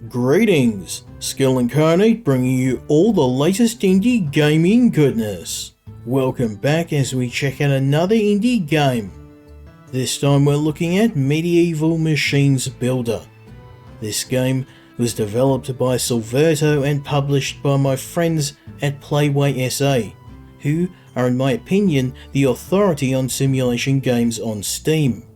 Greetings! Skill Incarnate bringing you all the latest indie gaming goodness. Welcome back as we check out another indie game. This time we're looking at Medieval Machines Builder. This game was developed by Solverto and published by my friends at Playway SA, who are in my opinion the authority on simulation games on Steam,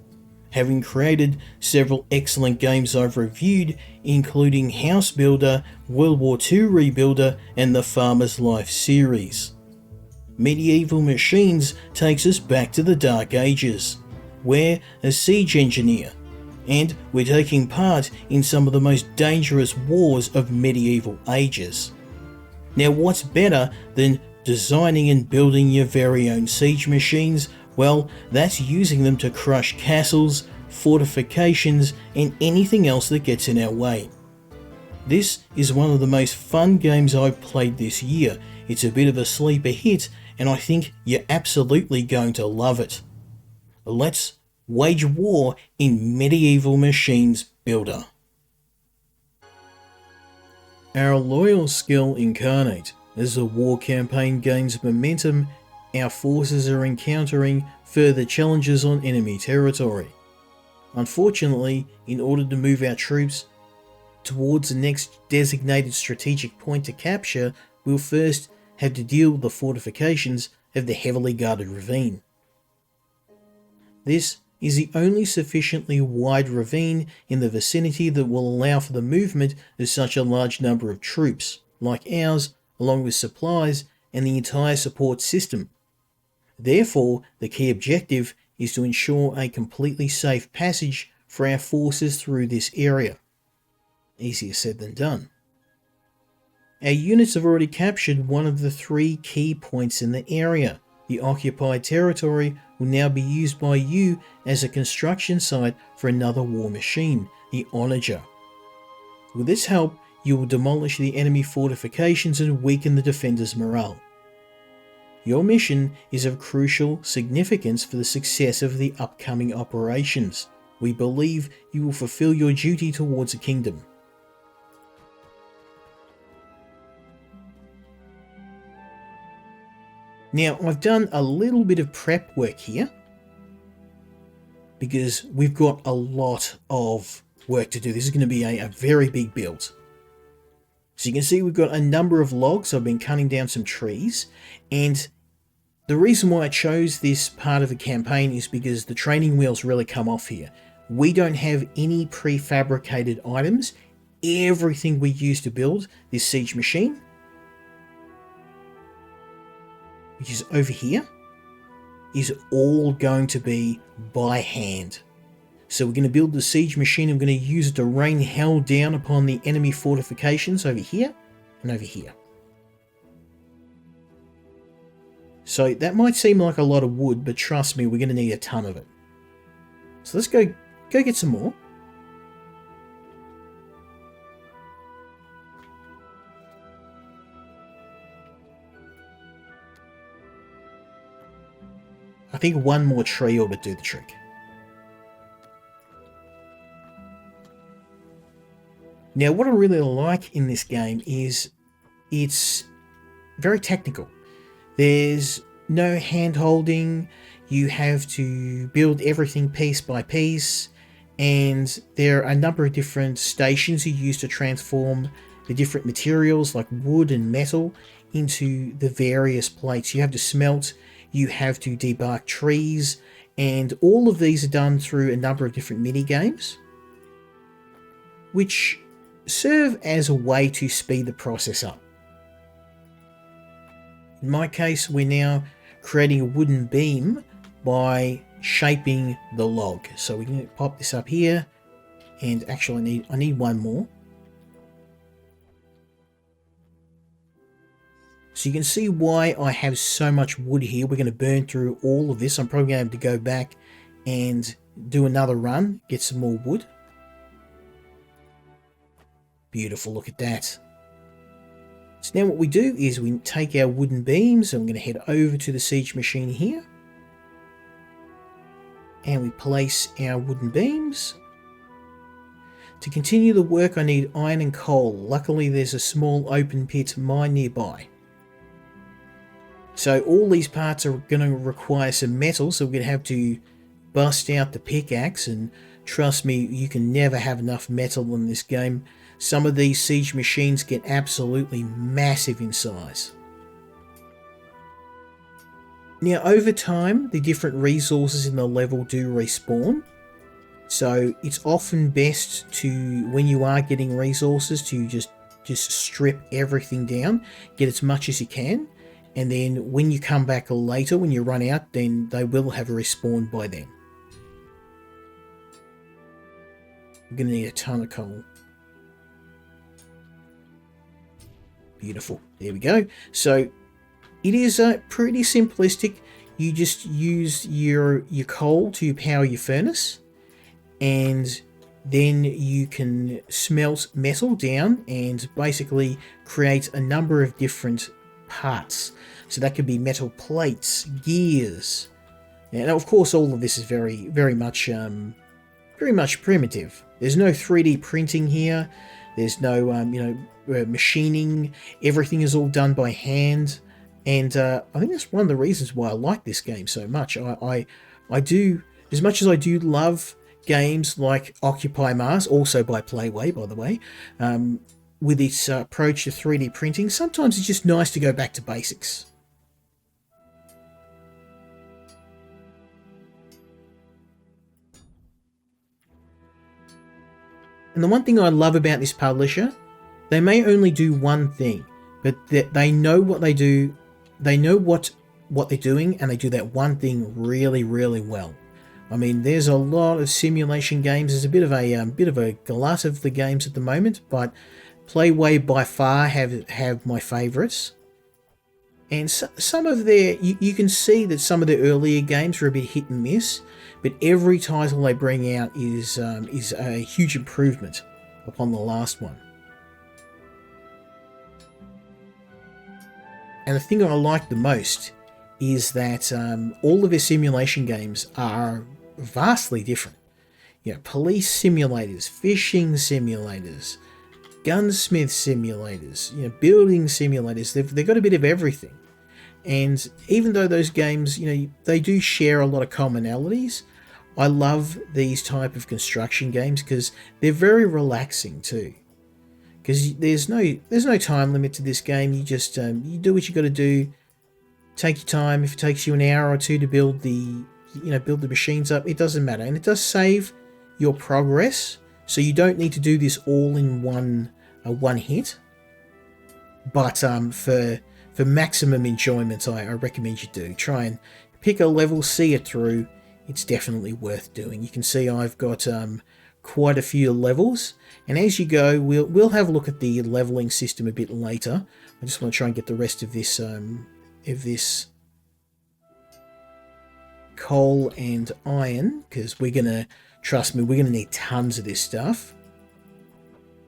having created several excellent games I've reviewed, including House Builder, WW2 Rebuilder and the Farmer's Life series. Medieval Machines takes us back to the Dark Ages. We're a siege engineer, and we're taking part in some of the most dangerous wars of medieval ages. Now what's better than designing and building your very own siege machines? Well, that's using them to crush castles, fortifications, and anything else that gets in our way. This is one of the most fun games I've played this year. It's a bit of a sleeper hit, and I think you're absolutely going to love it. Let's wage war in Medieval Machines Builder. Our loyal skill Incarnate. As the war campaign gains momentum, our forces are encountering further challenges on enemy territory. Unfortunately, in order to move our troops towards the next designated strategic point to capture, we'll first have to deal with the fortifications of the heavily guarded ravine. This is the only sufficiently wide ravine in the vicinity that will allow for the movement of such a large number of troops, like ours, along with supplies and the entire support system. Therefore, the key objective is to ensure a completely safe passage for our forces through this area. Easier said than done. Our units have already captured one of the 3 key points in the area. The occupied territory will now be used by you as a construction site for another war machine, the Onager. With this help, you will demolish the enemy fortifications and weaken the defenders' morale. Your mission is of crucial significance for the success of the upcoming operations. We believe you will fulfill your duty towards the kingdom. Now, I've done a little bit of prep work here because we've got a lot of work to do. This is going to be a very big build. So you can see we've got a number of logs. I've been cutting down some trees, and the reason why I chose this part of the campaign is because the training wheels really come off here. We don't have any prefabricated items. Everything we use to build this siege machine, which is over here, is all going to be by hand. So we're going to build the siege machine and we're going to use it to rain hell down upon the enemy fortifications over here and over here. So that might seem like a lot of wood, but trust me, we're going to need a ton of it. So let's go get some more. I think one more tree ought to do the trick. Now, what I really like in this game is it's very technical. There's no hand-holding. You have to build everything piece by piece, and there are a number of different stations you use to transform the different materials like wood and metal into the various plates. You have to smelt, you have to debark trees, and all of these are done through a number of different mini games, which serve as a way to speed the process up. In my case, we're now creating a wooden beam by shaping the log. So we can pop this up here, and actually I need one more. So you can see why I have so much wood here. We're going to burn through all of this. I'm probably going to have to go back and do another run, get some more wood. Beautiful, look at that. So now what we do is we take our wooden beams, and I'm going to head over to the siege machine here. And we place our wooden beams. To continue the work I need iron and coal. Luckily there's a small open pit mine nearby. So all these parts are going to require some metal, so we're going to have to bust out the pickaxe, and trust me, you can never have enough metal in this game. Some of these siege machines get absolutely massive in size. Now over time, the different resources in the level do respawn. So it's often best to, when you are getting resources, to just strip everything down, get as much as you can, and then when you come back later, when you run out, then they will have respawned by then. I'm going to need a ton of coal. Beautiful. There we go. So it is pretty simplistic. You just use your coal to power your furnace, and then you can smelt metal down and basically create a number of different parts. So that could be metal plates, gears, and of course all of this is very much primitive. There's no 3D printing here. There's no machining. Everything is all done by hand, and I think that's one of the reasons why I like this game so much. I do, as much as I do love games like Occupy Mars, also by Playway, by the way, with its approach to 3D printing, sometimes it's just nice to go back to basics. And the one thing I love about this publisher, they may only do one thing, but they know what they do, they know what they're doing, and they do that one thing really, really well. I mean, there's a lot of simulation games. There's a bit of a glut of the games at the moment, but Playway by far have my favourites. And some of their, you can see that some of the earlier games are a bit hit and miss, but every title they bring out is a huge improvement upon the last one. And the thing I like the most is that all of their simulation games are vastly different. You know, police simulators, fishing simulators, gunsmith simulators, building simulators. They've got a bit of everything. And even though those games, they do share a lot of commonalities, I love these type of construction games because they're very relaxing too. Because there's no time limit to this game. You just you do what you got to do. Take your time. If it takes you an hour or two to build the machines up, it doesn't matter, and it does save your progress. So you don't need to do this all in one hit. But for maximum enjoyment, I recommend you do. Try and pick a level, see it through. It's definitely worth doing. You can see I've got quite a few levels, and as you go, we'll have a look at the leveling system a bit later. I just want to try and get the rest of this coal and iron, because trust me, we're gonna need tons of this stuff.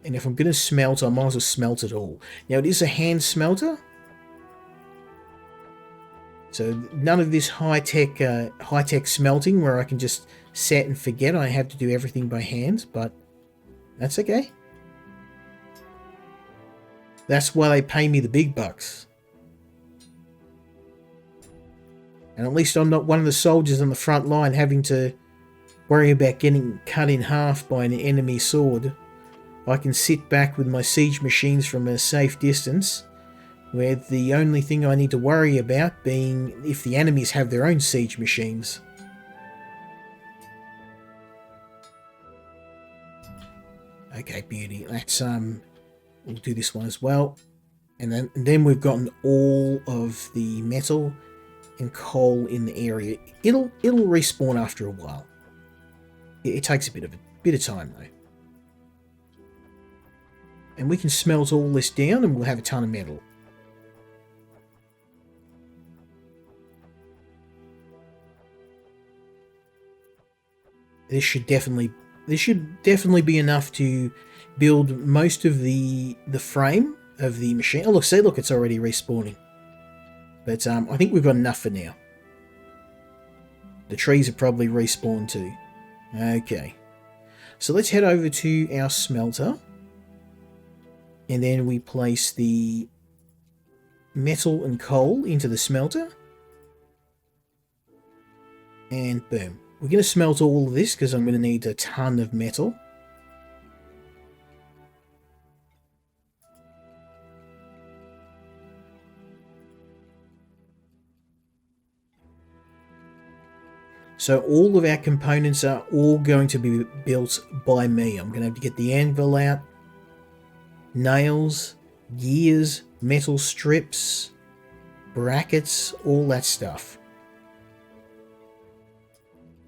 And if I'm gonna smelt, I might as well smelt it all. Now it is a hand smelter, so none of this high-tech smelting where I can just set and forget. I have to do everything by hand, but that's okay. That's why they pay me the big bucks. And at least I'm not one of the soldiers on the front line having to worry about getting cut in half by an enemy sword. I can sit back with my siege machines from a safe distance, where the only thing I need to worry about being if the enemies have their own siege machines. Okay, beauty. Let's we'll do this one as well. And then we've gotten all of the metal and coal in the area. It'll respawn after a while. It takes a bit of time though. And we can smelt all this down and we'll have a ton of metal. This should definitely be enough to build most of the frame of the machine. Oh look, see, look, it's already respawning. But I think we've got enough for now. The trees have probably respawned too. Okay. So let's head over to our smelter. And then we place the metal and coal into the smelter. And boom. We're going to smelt all of this because I'm going to need a ton of metal. So all of our components are all going to be built by me. I'm going to have to get the anvil out, nails, gears, metal strips, brackets, all that stuff.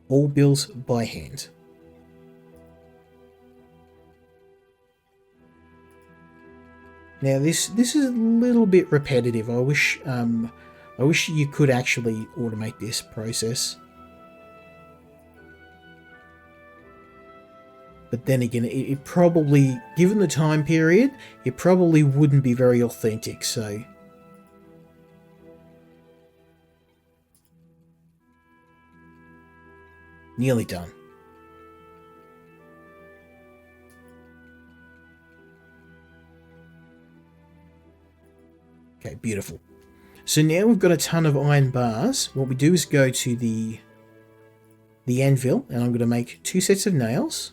All built by hand. Now this is a little bit repetitive. I wish you could actually automate this process. But then again, it probably, given the time period, it probably wouldn't be very authentic, so... Nearly done. Okay, beautiful. So now we've got a ton of iron bars. What we do is go to the anvil, and I'm going to make 2 sets of nails.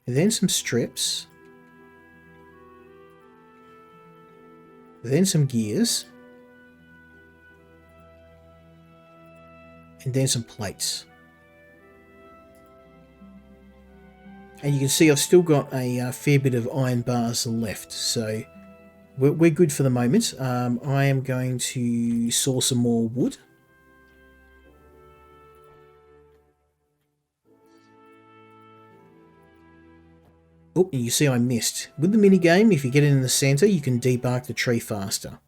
And then some strips. Then some gears. And then some plates. And you can see I've still got a fair bit of iron bars left, so we're good for the moment. I am going to saw some more wood. Oh, and you see I missed. With the minigame, if you get it in the center, you can debark the tree faster.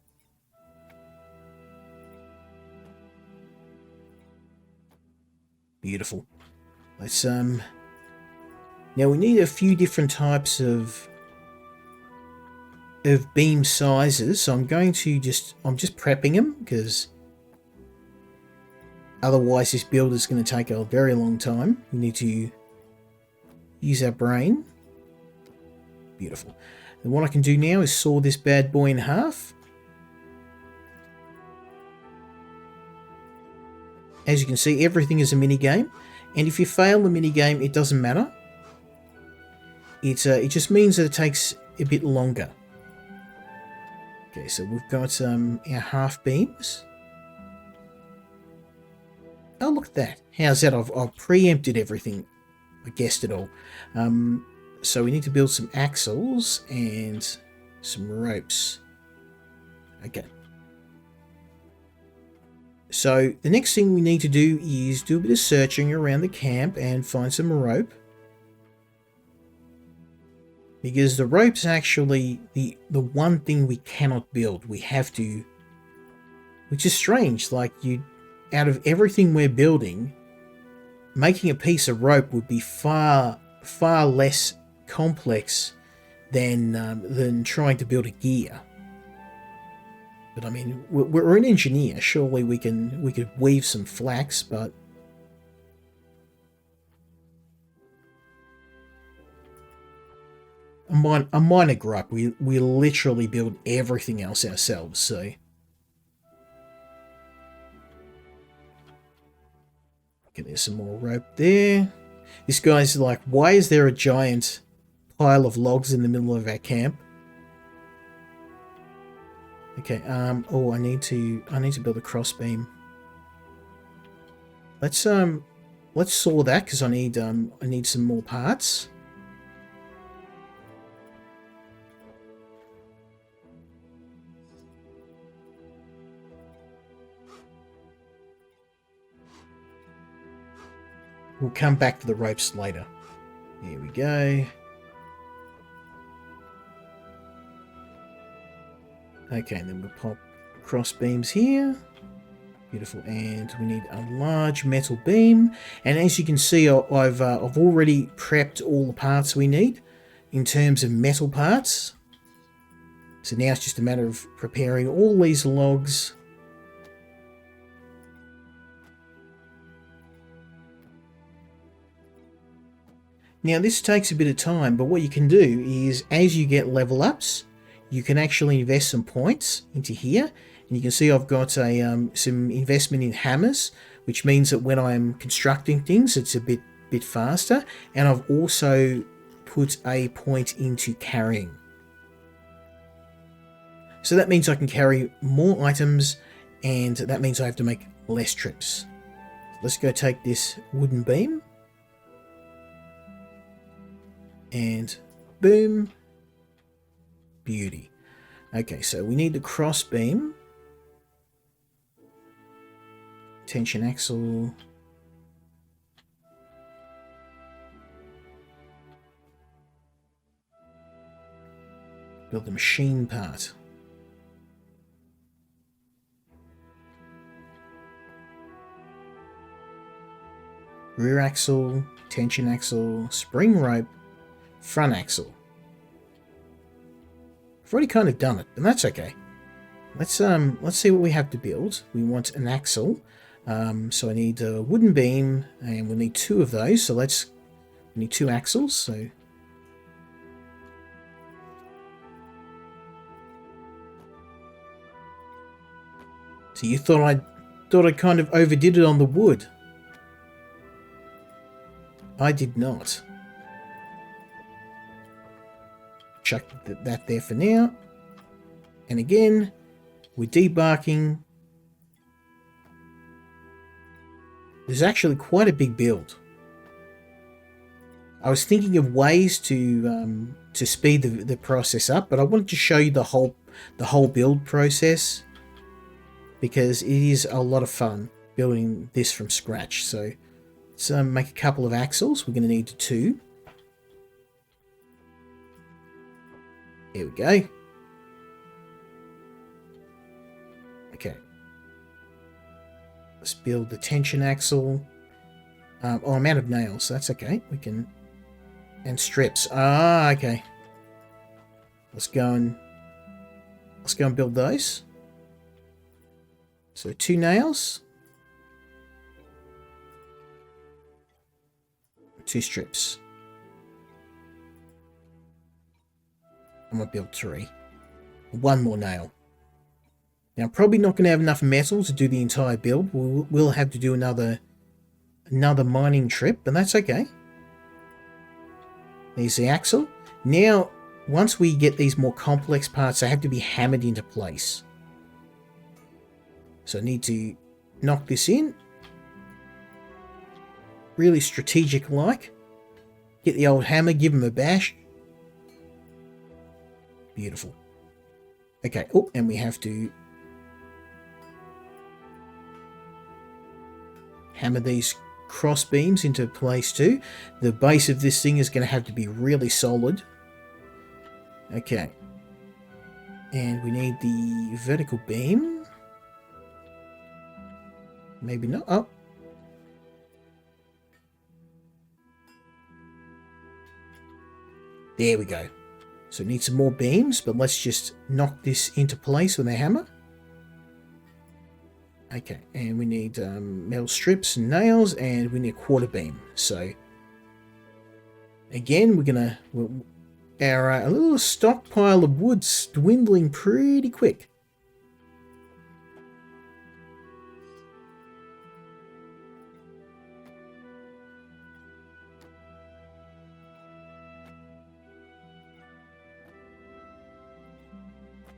Beautiful. Let's now we need a few different types of beam sizes, so I'm just prepping them because otherwise this build is going to take a very long time. We need to use our brain. Beautiful. And what I can do now is saw this bad boy in half. As you can see, everything is a mini game, and if you fail the mini game, it doesn't matter. It just means that it takes a bit longer. Okay, so we've got our half beams. Oh, look at that! How's that? I've preempted everything. I guessed it all. So we need to build some axles and some ropes. Okay. So the next thing we need to do is do a bit of searching around the camp and find some rope. Because the rope's actually the one thing we cannot build. We have to... Which is strange, like out of everything we're building, making a piece of rope would be far less complex than trying to build a gear. But I mean, we're an engineer. Surely we could weave some flax, but a minor gripe. We literally build everything else ourselves. So okay, there's some more rope there. This guy's like, why is there a giant pile of logs in the middle of our camp? Okay, oh, I need to build a crossbeam. Let's saw that because I need some more parts. We'll come back to the ropes later. Here we go. Okay, and then we'll pop cross beams here. Beautiful, and we need a large metal beam. And as you can see, I've already prepped all the parts we need in terms of metal parts. So now it's just a matter of preparing all these logs. Now this takes a bit of time, but what you can do is as you get level ups, you can actually invest some points into here. And you can see I've got a some investment in hammers, which means that when I'm constructing things, it's a bit faster. And I've also put a point into carrying. So that means I can carry more items, and that means I have to make less trips. Let's go take this wooden beam. And boom. Beauty. Okay, so we need the cross beam. Tension axle. Build the machine part. Rear axle, tension axle, spring rope, front axle. I've already kind of done it, but that's okay. Let's see what we have to build. We want an axle, so I need a wooden beam, and we'll need 2 of those. So we need 2 axles. So you thought I kind of overdid it on the wood. I did not. Chuck that there for now. And again, we're debarking. There's actually quite a big build. I was thinking of ways to speed the process up, but I wanted to show you the whole build process because it is a lot of fun building this from scratch. So let's make a couple of axles. We're going to need 2. Here we go. Okay. Let's build the tension axle. Oh, I'm out of nails. That's okay. We can... And strips. Ah, okay. Let's go and build those. So 2 nails. 2 strips. I'm going to build 3. 1 more nail. Now, I'm probably not going to have enough metal to do the entire build. We'll have to do another mining trip, but that's okay. There's the axle. Now, once we get these more complex parts, they have to be hammered into place. So I need to knock this in. Really strategic-like. Get the old hammer, give him a bash. Beautiful. Okay, oh, and we have to hammer these cross beams into place too. The base of this thing is going to have to be really solid. Okay. And we need the vertical beam. Maybe not. Oh. There we go. So we need some more beams, but let's just knock this into place with a hammer. Okay, and we need metal strips and nails, and we need a quarter beam. So again, our little stockpile of wood's dwindling pretty quick.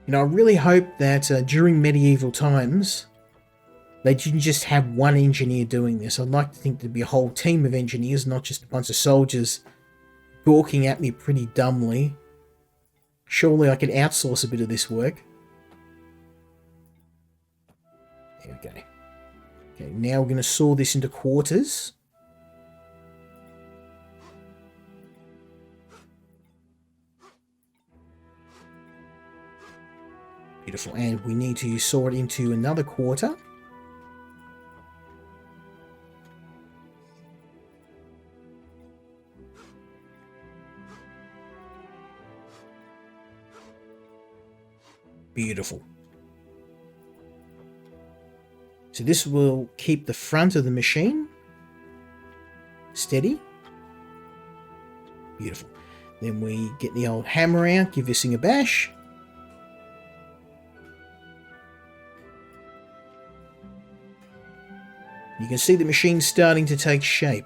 You know, I really hope that during medieval times, they didn't just have one engineer doing this. I'd like to think there'd be a whole team of engineers, not just a bunch of soldiers gawking at me pretty dumbly. Surely I could outsource a bit of this work. There we go. Okay, now we're going to saw this into quarters. Beautiful, and we need to saw it into another quarter. Beautiful. So this will keep the front of the machine steady. Beautiful. Then we get the old hammer out, give this thing a bash. You can see the machine starting to take shape.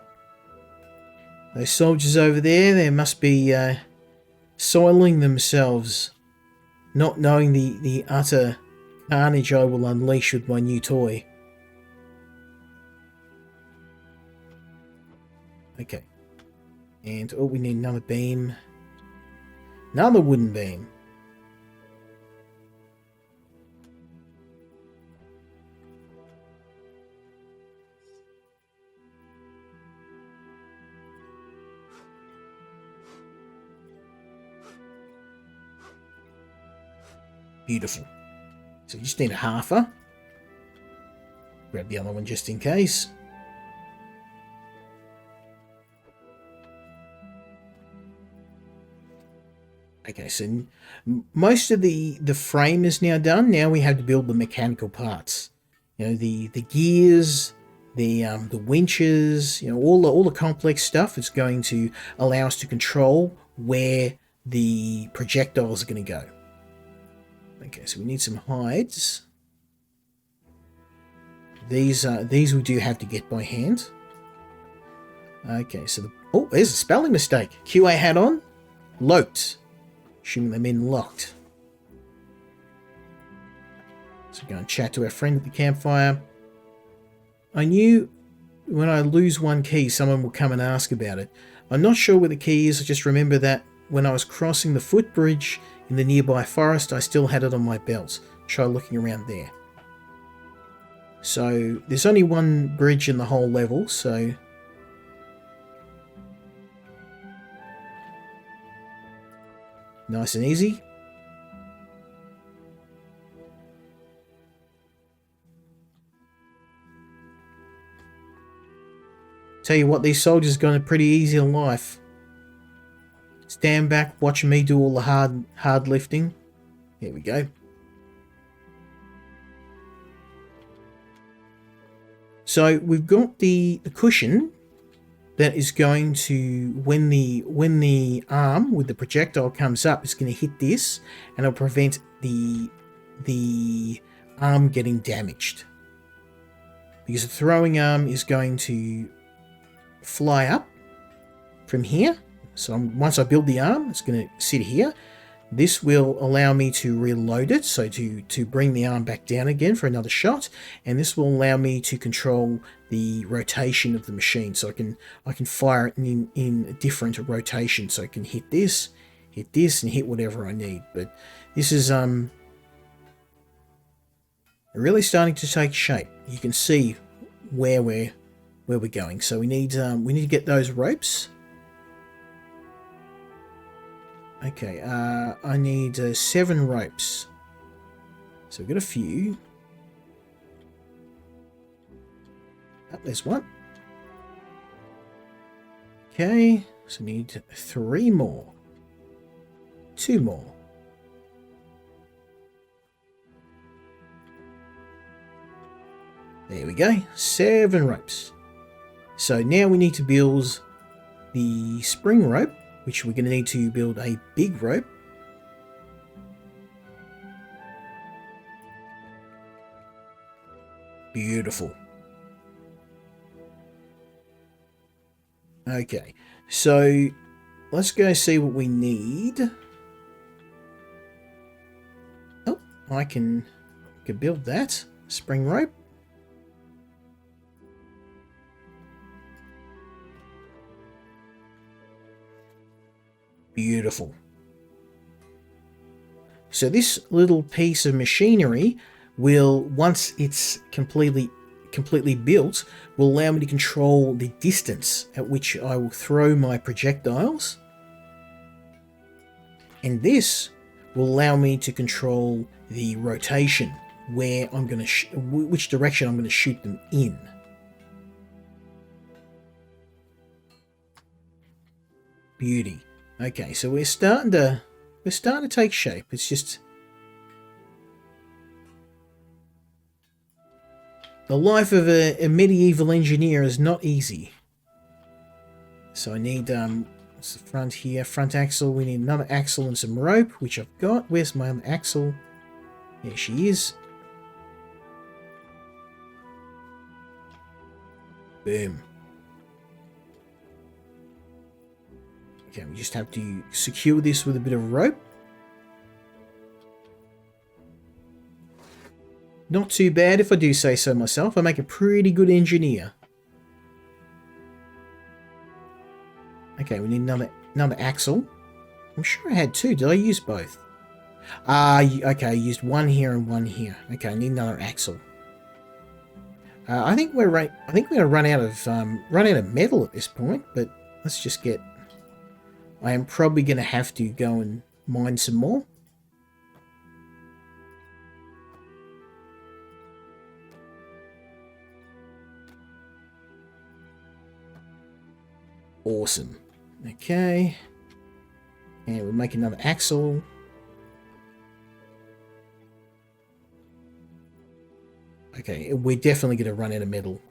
Those soldiers over there, they must be soiling themselves, not knowing the utter carnage I will unleash with my new toy. Okay. And, oh, we need another beam. Another wooden beam. Beautiful. So you just need a halfer. Grab the other one just in case. Okay, so most of the frame is now done. Now we have to build the mechanical parts. You know, the gears, the winches, you know, all the complex stuff is going to allow us to control where the projectiles are going to go. Okay, so we need some hides. These we do have to get by hand. Okay, so oh, there's a spelling mistake. QA hat on, loked. Assuming they mean locked. So go and chat to our friend at the campfire. I knew when I lose one key, someone will come and ask about it. I'm not sure where the key is. I just remember that when I was crossing the footbridge in the nearby forest, I still had it on my belt. Try looking around there. So there's only one bridge in the whole level, so nice and easy. Tell you what, these soldiers got a pretty easy life. Stand back, watch me do all the hard lifting. Here we go. So we've got the cushion that is going to, when the arm with the projectile comes up, it's going to hit this, and it'll prevent the arm getting damaged. Because the throwing arm is going to fly up from here. So once I build the arm, it's going to sit here. This will allow me to reload it, so to bring the arm back down again for another shot, and this will allow me to control the rotation of the machine, so I can fire it in a different rotation, so I can hit this, and hit whatever I need. But this is really starting to take shape. You can see where we're going. So we need to get those ropes. Okay, I need 7 ropes. So we've got a few. Oh, there's one. Okay, so we need 3 more. 2 more. There we go, 7 ropes. So now we need to build the spring rope, which we're going to need to build a big rope. Beautiful. Okay, so let's go see what we need. Oh, I can build that spring rope. Beautiful. So this little piece of machinery will, once it's completely built, will allow me to control the distance at which I will throw my projectiles. And this will allow me to control the rotation, where I'm going to which direction I'm going to shoot them in. Beauty. Okay, so we're starting to take shape. It's just the life of a medieval engineer is not easy. So I need What's the front here? Front axle. We need another axle and some rope, which I've got. Where's my other axle? There she is. Boom. Okay, we just have to secure this with a bit of rope. Not too bad if I do say so myself. I make a pretty good engineer. Okay, we need another axle. I'm sure I had two. Did I use both? Okay, I used one here and one here. Okay, I need another axle. I think we're right. I think we're gonna run out of metal at this point. But let's just get. I am probably gonna have to go and mine some more. Awesome. Okay. And we'll make another axle. Okay, we're definitely going to run out of metal.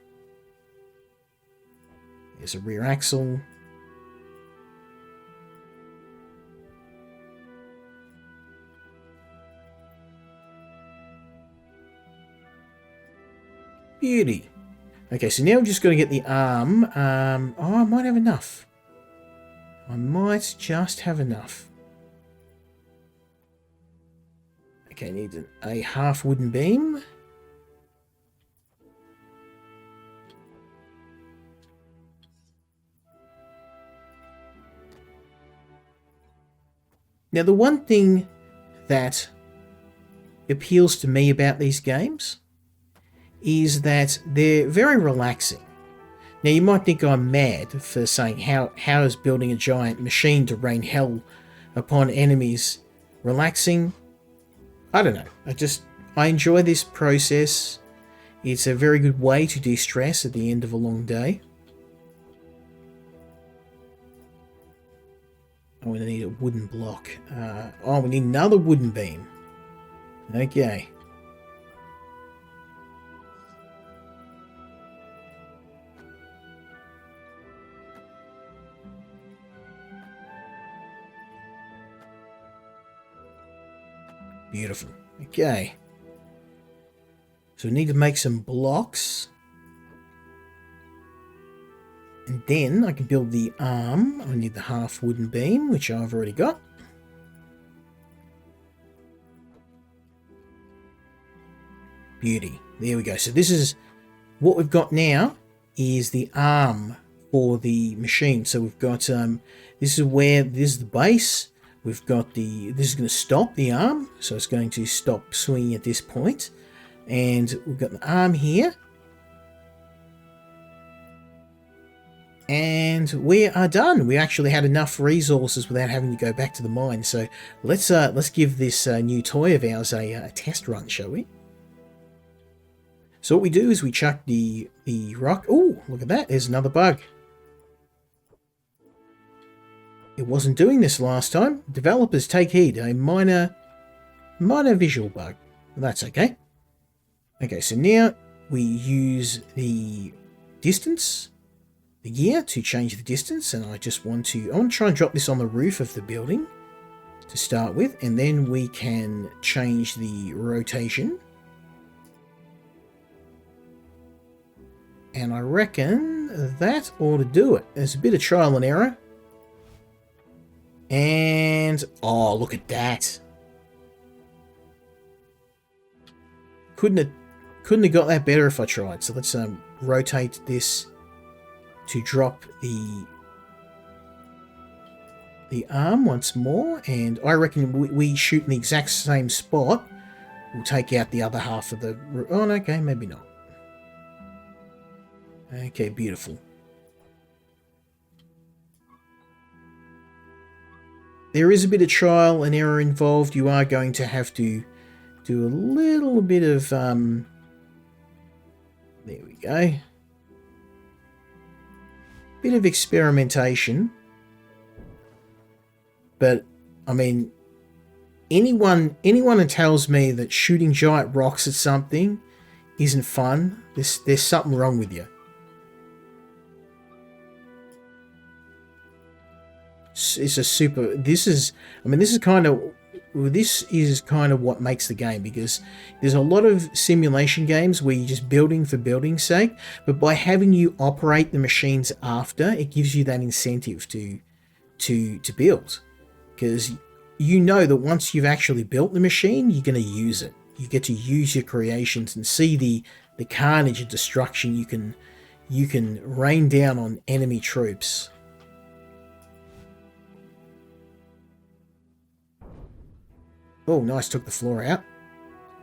There's a rear axle. Beauty. Okay, so now we're just going to get the arm. Oh, I might have enough. I might just have enough. Okay, I need a half wooden beam. Now, the one thing that appeals to me about these games is that they're very relaxing. Now, you might think I'm mad for saying how is building a giant machine to rain hell upon enemies relaxing? I don't know. I enjoy this process. It's a very good way to de-stress at the end of a long day. Oh, we need a wooden block. Oh, we need another wooden beam. Okay. Beautiful. Okay. So we need to make some blocks. And then I can build the arm. I need the half wooden beam, which I've already got. Beauty. There we go. So this is what we've got now is the arm for the machine. So we've got this is the base. We've got this is going to stop the arm. So it's going to stop swinging at this point. And we've got the arm here. And we are done. We actually had enough resources without having to go back to the mine. So let's give this new toy of ours a test run, shall we? So what we do is we chuck the rock. Oh, look at that. There's another bug. It wasn't doing this last time. Developers, take heed. A minor visual bug. That's okay. Okay, so now we use the distance, the gear, to change the distance, and I want to try and drop this on the roof of the building to start with, and then we can change the rotation. And I reckon that ought to do it. There's a bit of trial and error. And, oh, look at that. Couldn't have got that better if I tried. So let's rotate this to drop the arm once more. And I reckon we shoot in the exact same spot. We'll take out the other half of the... Oh, no, okay, maybe not. Okay, beautiful. There is a bit of trial and error involved. You are going to have to do a little bit of... there we go. Bit of experimentation. But, I mean, anyone who tells me that shooting giant rocks at something isn't fun, there's something wrong with you. it's a super. This is, I mean, this is kind of what makes the game, because there's a lot of simulation games where you're just building for building's sake, but by having you operate the machines after, it gives you that incentive to build, because you know that once you've actually built the machine, you're going to use it. You get to use your creations and see the carnage and destruction you can rain down on enemy troops. Oh, nice, took the floor out.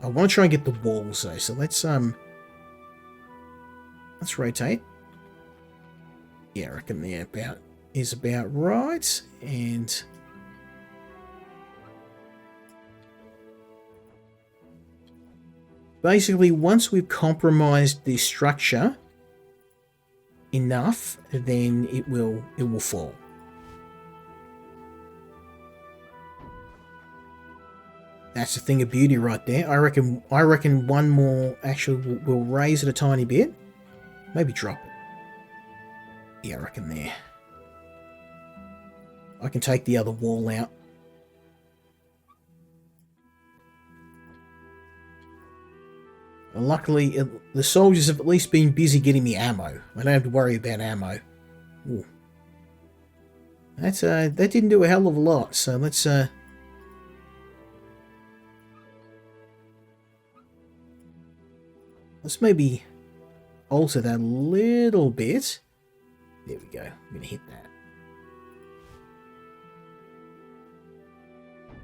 I want to try and get the walls though, so let's rotate. Yeah, I reckon they're about right, and basically once we've compromised the structure enough, then it will fall. That's the thing of beauty right there. I reckon one more actually will raise it a tiny bit. Maybe drop it. Yeah, I reckon there. I can take the other wall out. And luckily, the soldiers have at least been busy getting me ammo. I don't have to worry about ammo. Ooh. That didn't do a hell of a lot, so let's maybe alter that a little bit. There we go. I'm going to hit that.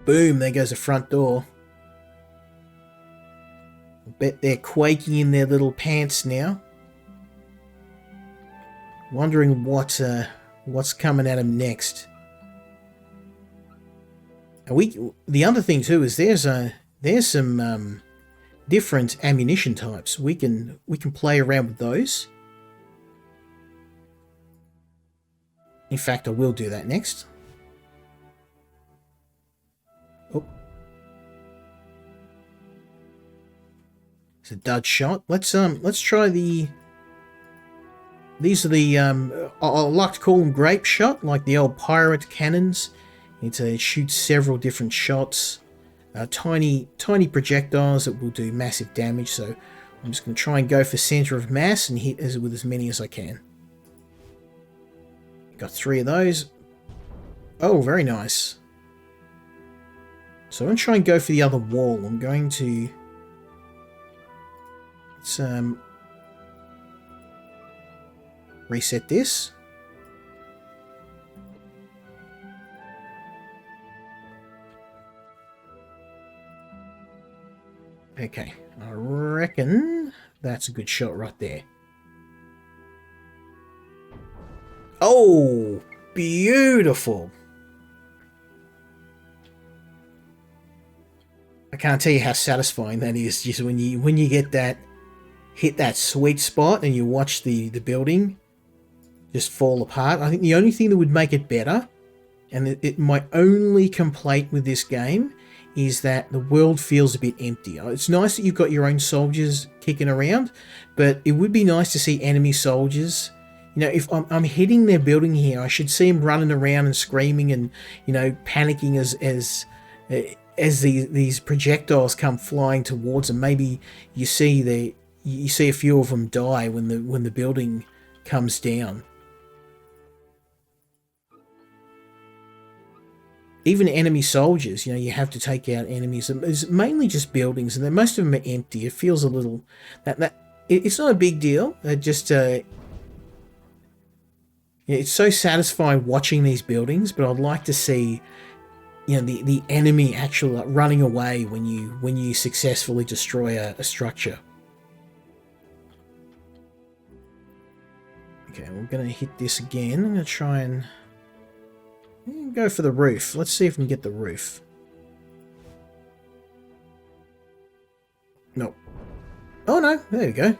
Boom, there goes the front door. I bet they're quaking in their little pants now. Wondering what's coming at them next. And the other thing too is there's some different ammunition types. We can play around with those. In fact, I will do that next. Oh. It's a dud shot. Let's try the. These are the I like to call them grape shot, like the old pirate cannons. It shoots several different shots. Tiny projectiles that will do massive damage, so I'm just going to try and go for center of mass and hit with as many as I can. Got 3 of those. Oh, very nice. So I'm going to try and go for the other wall. I'm going to... Let's reset this. Okay, I reckon that's a good shot right there. Oh, beautiful. I can't tell you how satisfying that is, just when you get that, hit that sweet spot and you watch the building just fall apart. I think the only thing that would make it better, and my only complaint with this game, is that the world feels a bit empty. It's nice that you've got your own soldiers kicking around, but it would be nice to see enemy soldiers. You know, if I'm hitting their building here, I should see them running around and screaming and, you know, panicking as these projectiles come flying towards them. Maybe you see a few of them die when the building comes down. Even enemy soldiers, you know, you have to take out enemies. It's mainly just buildings, and most of them are empty. It feels a little it's not a big deal. It's so satisfying watching these buildings, but I'd like to see, you know, the enemy actually running away when you successfully destroy a structure. Okay, we're gonna hit this again. I'm gonna try and go for the roof. Let's see if we can get the roof. Nope. Oh no, there we go.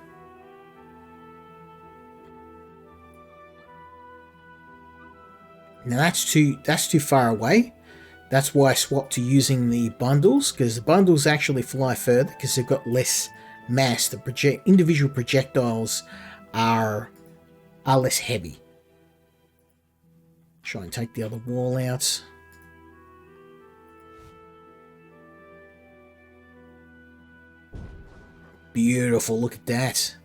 Now that's too far away. That's why I swapped to using the bundles, because the bundles actually fly further because they've got less mass. The individual projectiles are less heavy. Try and take the other wall out. Beautiful, look at that.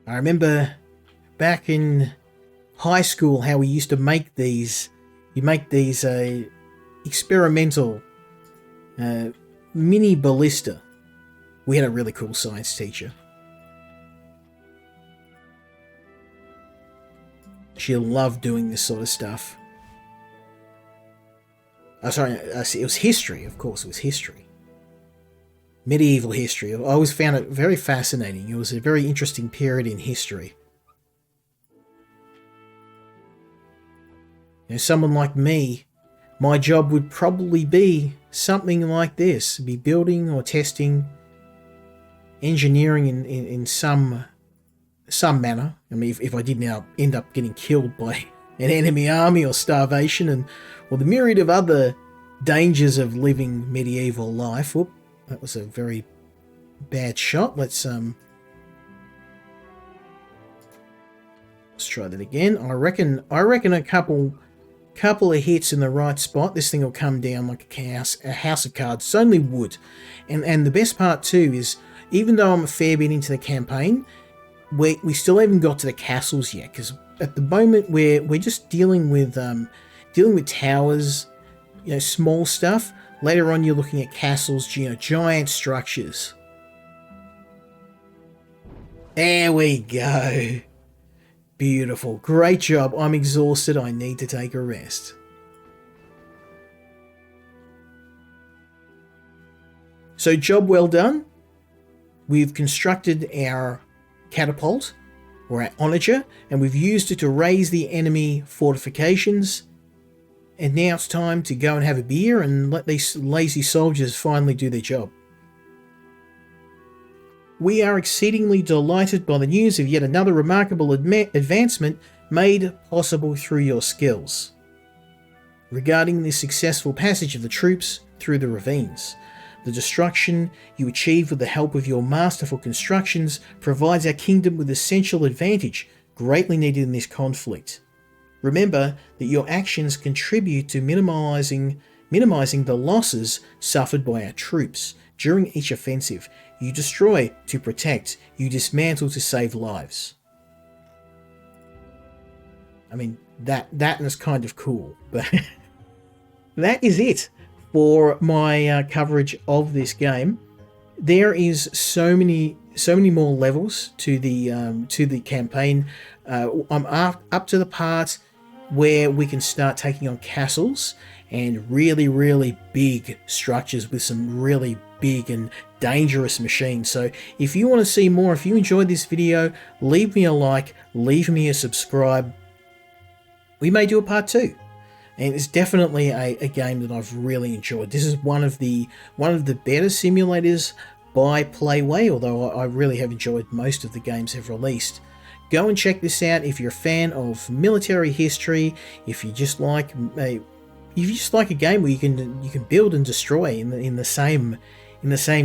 I remember back in high school how we used to make these. You make these experimental mini ballista. We had a really cool science teacher. She loved doing this sort of stuff. Oh, sorry, it was history, of course, it was history. Medieval history. I always found it very fascinating. It was a very interesting period in history. You know, someone like me, my job would probably be something like this. Be building or testing, engineering in some manner. I mean, if I did now end up getting killed by an enemy army or starvation or the myriad of other dangers of living medieval life. Whoop, that was a very bad shot. Let's try that again. I reckon a couple of hits in the right spot, this thing will come down like a house of cards. It's only wood. And the best part too is, even though I'm a fair bit into the campaign, we still haven't got to the castles yet, because at the moment we're just dealing with towers, you know, small stuff. Later on you're looking at castles, you know, giant structures. There we go. Beautiful. Great job. I'm exhausted. I need to take a rest. So job well done. We've constructed our catapult, or our onager, and we've used it to raise the enemy fortifications. And now it's time to go and have a beer and let these lazy soldiers finally do their job. We are exceedingly delighted by the news of yet another remarkable advancement made possible through your skills. Regarding the successful passage of the troops through the ravines, the destruction you achieve with the help of your masterful constructions provides our kingdom with essential advantage, greatly needed in this conflict. Remember that your actions contribute to minimizing the losses suffered by our troops. During each offensive, you destroy to protect, you dismantle to save lives. I mean, that is kind of cool, but that is it for my coverage of this game. There is so many more levels to the campaign. I'm up to the part where we can start taking on castles and really big structures with some really big and dangerous machines. So if you want to see more, if you enjoyed this video, leave me a like, leave me a subscribe. We may do a part 2. And it's definitely a game that I've really enjoyed. This is one of the better simulators by Playway, although I really have enjoyed most of the games they've released. Go and check this out if you're a fan of military history. If you just like a game where you can build and destroy in the same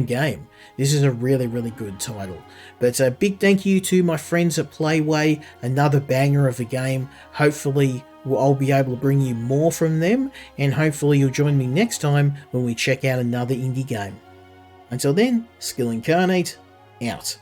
game. This is a really good title. But a big thank you to my friends at Playway, another banger of a game. Hopefully I'll be able to bring you more from them, and hopefully you'll join me next time when we check out another indie game. Until then, Skill Incarnate, out.